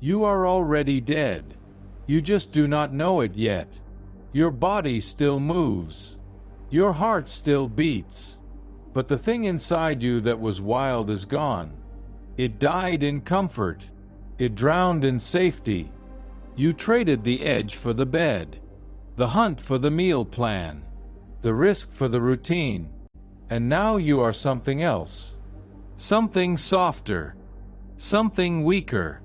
You are already dead. You just do not know it yet. Your body still moves. Your heart still beats. But the thing inside you that was wild is gone. It died in comfort. It drowned in safety. You traded the edge for the bed, the hunt for the meal plan, the risk for the routine. And now you are something else. Something softer. Something weaker.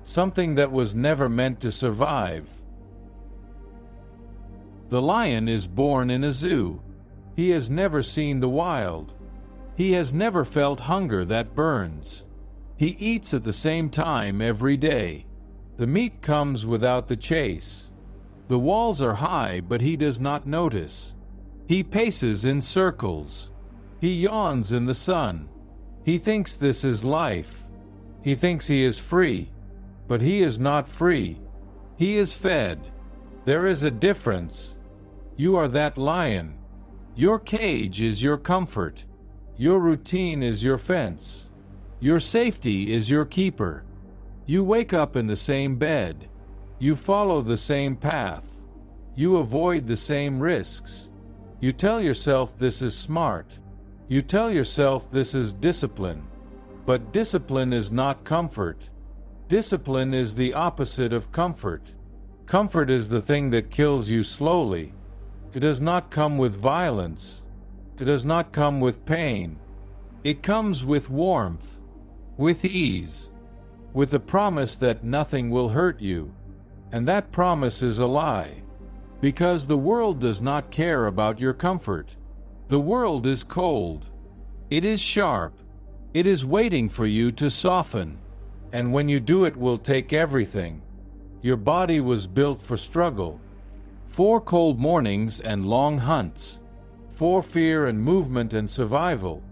Something that was never meant to survive. The lion is born in a zoo. He has never seen the wild. He has never felt hunger that burns. He eats at the same time every day. The meat comes without the chase. The walls are high, but he does not notice. He paces in circles. He yawns in the sun. He thinks this is life. He thinks he is free. But he is not free. He is fed. There is a difference. You are that lion. Your cage is your comfort. Your routine is your fence. Your safety is your keeper. You wake up in the same bed. You follow the same path. You avoid the same risks. You tell yourself this is smart. You tell yourself this is discipline. But discipline is not comfort. Discipline is the opposite of comfort. Comfort is the thing that kills you slowly. It does not come with violence. It does not come with pain. It comes with warmth, with ease, with the promise that nothing will hurt you. And that promise is a lie. Because the world does not care about your comfort. The world is cold. It is sharp. It is waiting for you to soften. And when you do, it will take everything. Your body was built for struggle. 4 cold mornings and long hunts. 4 fear and movement and survival.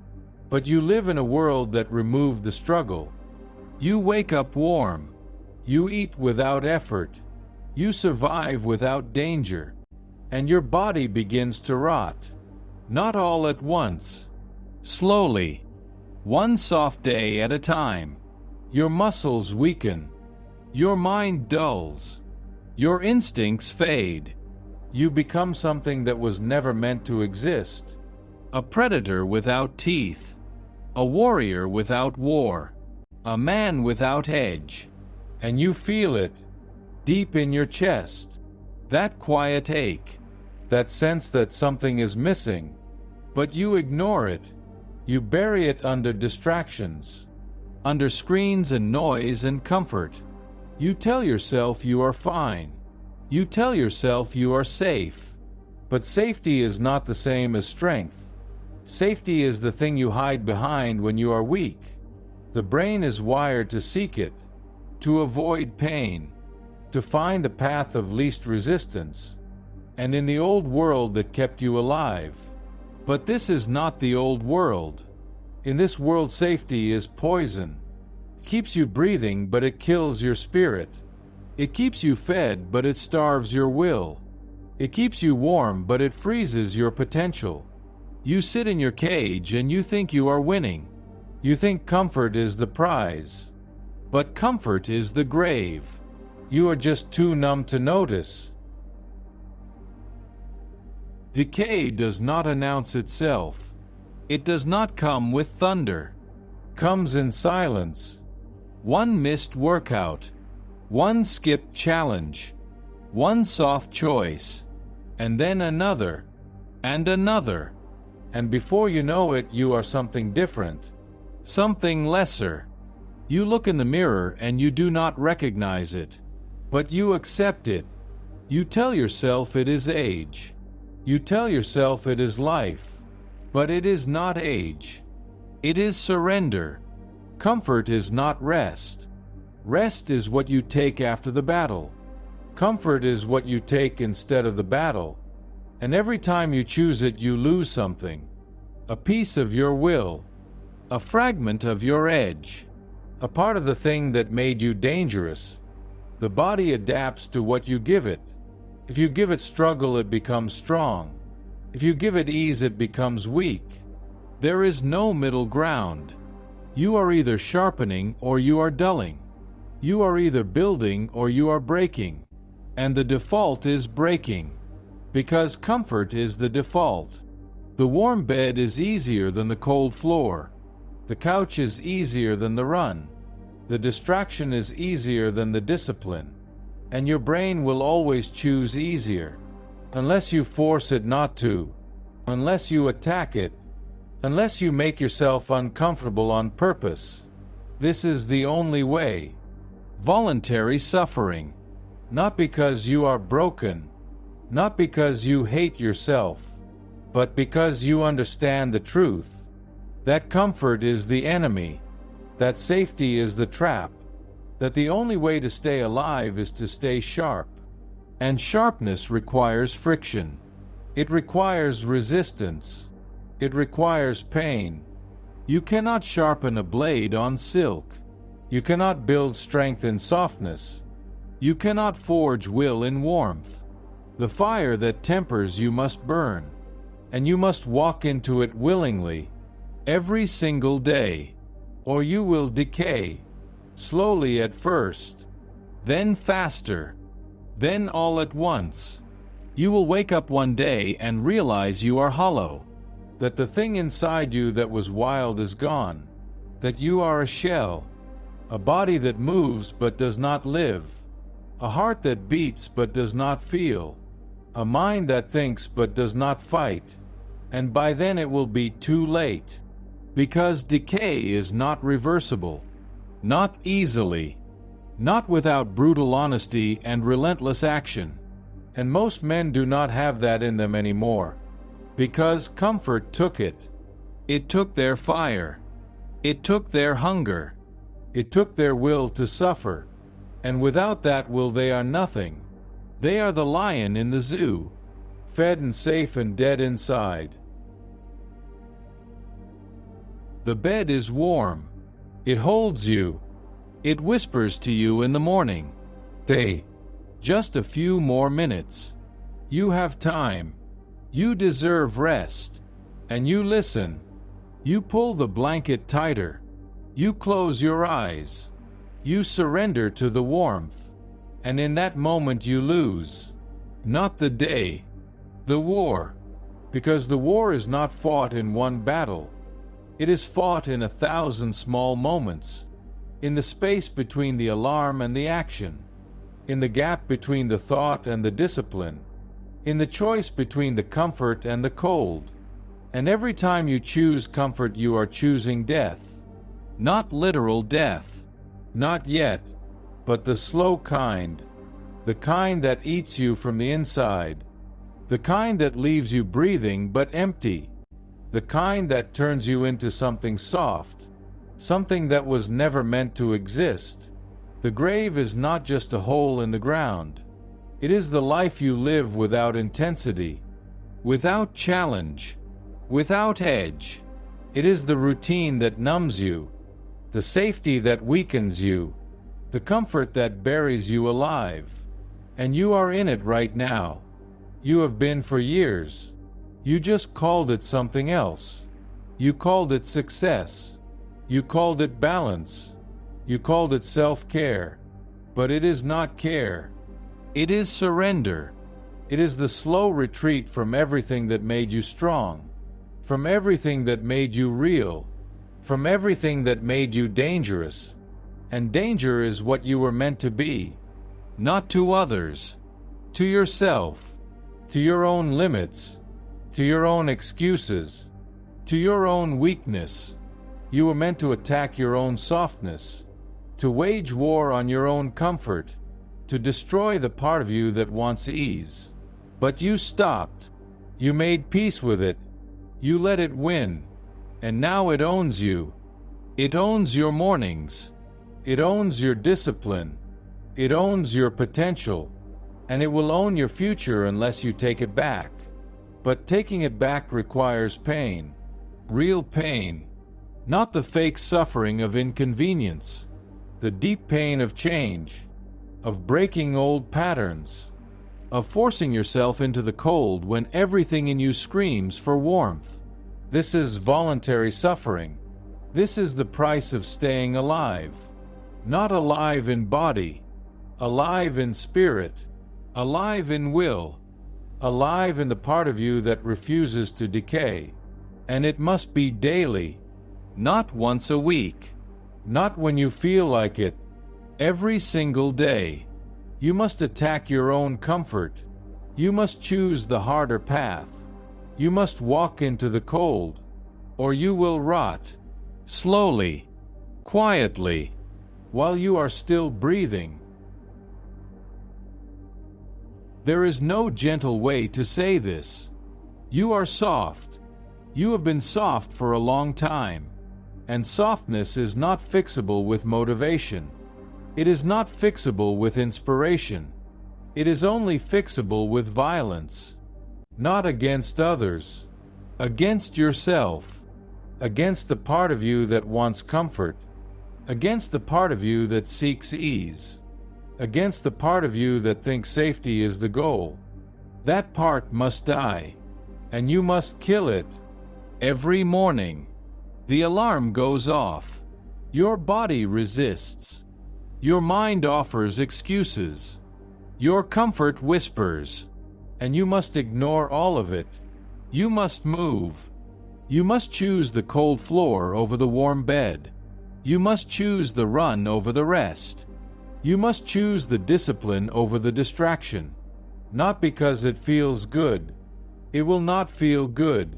But you live in a world that removed the struggle. You wake up warm. You eat without effort. You survive without danger. And your body begins to rot. Not all at once. Slowly. One soft day at a time. Your muscles weaken. Your mind dulls. Your instincts fade. You become something that was never meant to exist. A predator without teeth. A warrior without war. A man without edge. And you feel it, deep in your chest. That quiet ache. That sense that something is missing. But you ignore it. You bury it under distractions. Under screens and noise and comfort. You tell yourself you are fine. You tell yourself you are safe. But safety is not the same as strength. Safety is the thing you hide behind when you are weak. The brain is wired to seek it, to avoid pain, to find the path of least resistance. And in the old world that kept you alive. But this is not the old world. In this world, safety is poison. It keeps you breathing, but it kills your spirit. It keeps you fed, but it starves your will. It keeps you warm, but it freezes your potential. You sit in your cage and you think you are winning. You think comfort is the prize. But comfort is the grave. You are just too numb to notice. Decay does not announce itself. It does not come with thunder. Comes in silence. One missed workout. One skipped challenge. One soft choice. And then another. And another. And before you know it, you are something different. Something lesser. You look in the mirror and you do not recognize it. But you accept it. You tell yourself it is age. You tell yourself it is life. But it is not age. It is surrender. Comfort is not rest. Rest is what you take after the battle. Comfort is what you take instead of the battle. And every time you choose it, you lose something. A piece of your will. A fragment of your edge. A part of the thing that made you dangerous. The body adapts to what you give it. If you give it struggle, it becomes strong. If you give it ease, it becomes weak. There is no middle ground. You are either sharpening or you are dulling. You are either building or you are breaking. And the default is breaking. Because comfort is the default. The warm bed is easier than the cold floor. The couch is easier than the run. The distraction is easier than the discipline. And your brain will always choose easier. Unless you force it not to. Unless you attack it. Unless you make yourself uncomfortable on purpose. This is the only way. Voluntary suffering. Not because you are broken. Not because you hate yourself. But because you understand the truth. That comfort is the enemy. That safety is the trap. That the only way to stay alive is to stay sharp. And sharpness requires friction. It requires resistance. It requires pain. You cannot sharpen a blade on silk. You cannot build strength in softness. You cannot forge will in warmth. The fire that tempers you must burn. And you must walk into it willingly, every single day. Or you will decay. Slowly at first. Then faster. Then all at once. You will wake up one day and realize you are hollow. That the thing inside you that was wild is gone. That you are a shell. A body that moves but does not live. A heart that beats but does not feel. A mind that thinks but does not fight. And by then it will be too late. Because decay is not reversible. Not easily. Not without brutal honesty and relentless action. And most men do not have that in them anymore. Because comfort took it. It took their fire. It took their hunger. It took their will to suffer. And without that will they are nothing. They are the lion in the zoo. Fed and safe and dead inside. The bed is warm. It holds you. It whispers to you in the morning. Stay. Just a few more minutes. You have time. You deserve rest. And you listen. You pull the blanket tighter. You close your eyes. You surrender to the warmth. And in that moment you lose. Not the day. The war. Because the war is not fought in one battle. It is fought in 1,000 small moments. In the space between the alarm and the action. In the gap between the thought and the discipline. In the choice between the comfort and the cold. And every time you choose comfort you are choosing death. Not literal death. Not yet. But the slow kind. The kind that eats you from the inside. The kind that leaves you breathing but empty. The kind that turns you into something soft. Something that was never meant to exist. The grave is not just a hole in the ground. It is the life you live without intensity. Without challenge. Without edge. It is the routine that numbs you. The safety that weakens you. The comfort that buries you alive. And you are in it right now. You have been for years. You just called it something else. You called it success. You called it balance. You called it self-care. But it is not care. It is surrender. It is the slow retreat from everything that made you strong. From everything that made you real. From everything that made you dangerous. And danger is what you were meant to be. Not to others. To yourself. To your own limits. To your own excuses. To your own weakness. You were meant to attack your own softness. To wage war on your own comfort. To destroy the part of you that wants ease. But you stopped. You made peace with it. You let it win. And now it owns you. It owns your mornings. It owns your discipline. It owns your potential. And it will own your future unless you take it back. But taking it back requires pain. Real pain. Not the fake suffering of inconvenience. The deep pain of change. Of breaking old patterns. Of forcing yourself into the cold when everything in you screams for warmth. This is voluntary suffering. This is the price of staying alive. not alive in body, alive in spirit, alive in will, alive in the part of you that refuses to decay. And it must be daily, not once a week, not when you feel like it, every single day. You must attack your own comfort. You must choose the harder path. You must walk into the cold, or you will rot, slowly, quietly, while you are still breathing. There is no gentle way to say this. You are soft. You have been soft for a long time. And softness is not fixable with motivation. It is not fixable with inspiration. It is only fixable with violence. Not against others. Against yourself. Against the part of you that wants comfort. Against the part of you that seeks ease. Against the part of you that thinks safety is the goal. That part must die. And you must kill it. Every morning, the alarm goes off. Your body resists. Your mind offers excuses. Your comfort whispers. And you must ignore all of it. You must move. You must choose the cold floor over the warm bed. You must choose the run over the rest. You must choose the discipline over the distraction. Not because it feels good. It will not feel good.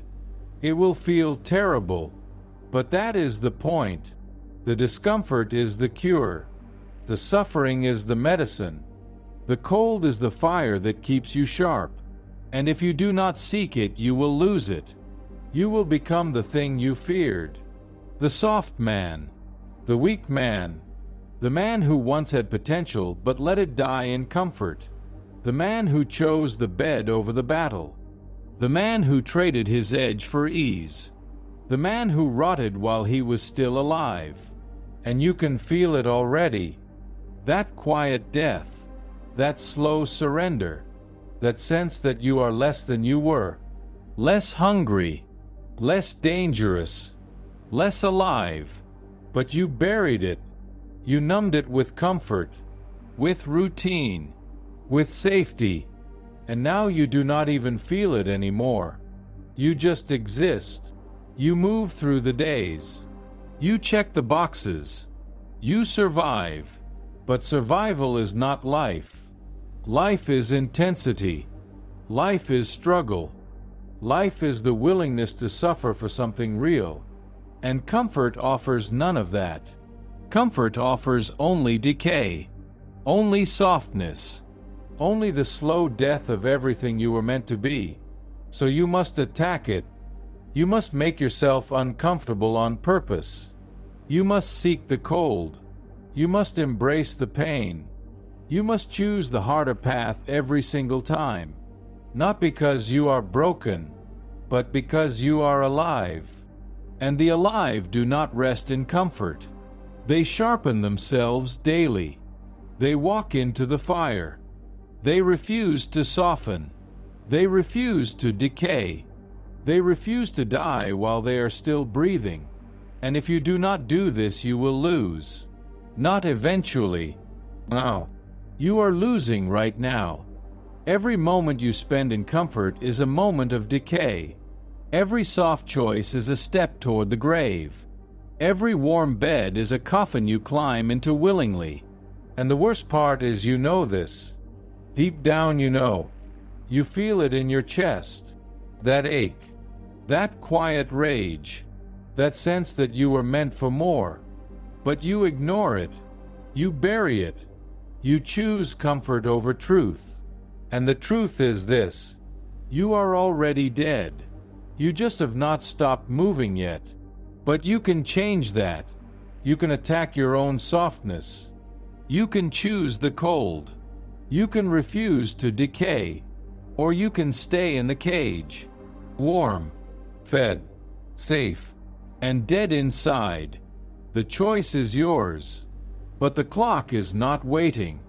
It will feel terrible. But that is the point. The discomfort is the cure. The suffering is the medicine. The cold is the fire that keeps you sharp. And if you do not seek it, you will lose it. You will become the thing you feared. The soft man. The weak man. The man who once had potential but let it die in comfort. The man who chose the bed over the battle. The man who traded his edge for ease. The man who rotted while he was still alive. And you can feel it already. That quiet death. That slow surrender. That sense that you are less than you were. Less hungry. Less dangerous. Less alive. But you buried it. You numbed it with comfort. With routine. With safety. And now you do not even feel it anymore. You just exist. You move through the days. You check the boxes. You survive. But survival is not life. Life is intensity. Life is struggle. Life is the willingness to suffer for something real. And comfort offers none of that. Comfort offers only decay. Only softness. Only the slow death of everything you were meant to be. So you must attack it. You must make yourself uncomfortable on purpose. You must seek the cold. You must embrace the pain. You must choose the harder path every single time. Not because you are broken, but because you are alive. And the alive do not rest in comfort. They sharpen themselves daily. They walk into the fire. They refuse to soften. They refuse to decay. They refuse to die while they are still breathing. And if you do not do this, you will lose. Not eventually. No. You are losing right now. Every moment you spend in comfort is a moment of decay. Every soft choice is a step toward the grave. Every warm bed is a coffin you climb into willingly. And the worst part is you know this. Deep down you know. You feel it in your chest. That ache. That quiet rage. That sense that you were meant for more. But you ignore it. You bury it. You choose comfort over truth. And the truth is this. You are already dead. You just have not stopped moving yet. But you can change that. You can attack your own softness. You can choose the cold. You can refuse to decay. Or you can stay in the cage. Warm, fed, safe, and dead inside. The choice is yours. But the clock is not waiting.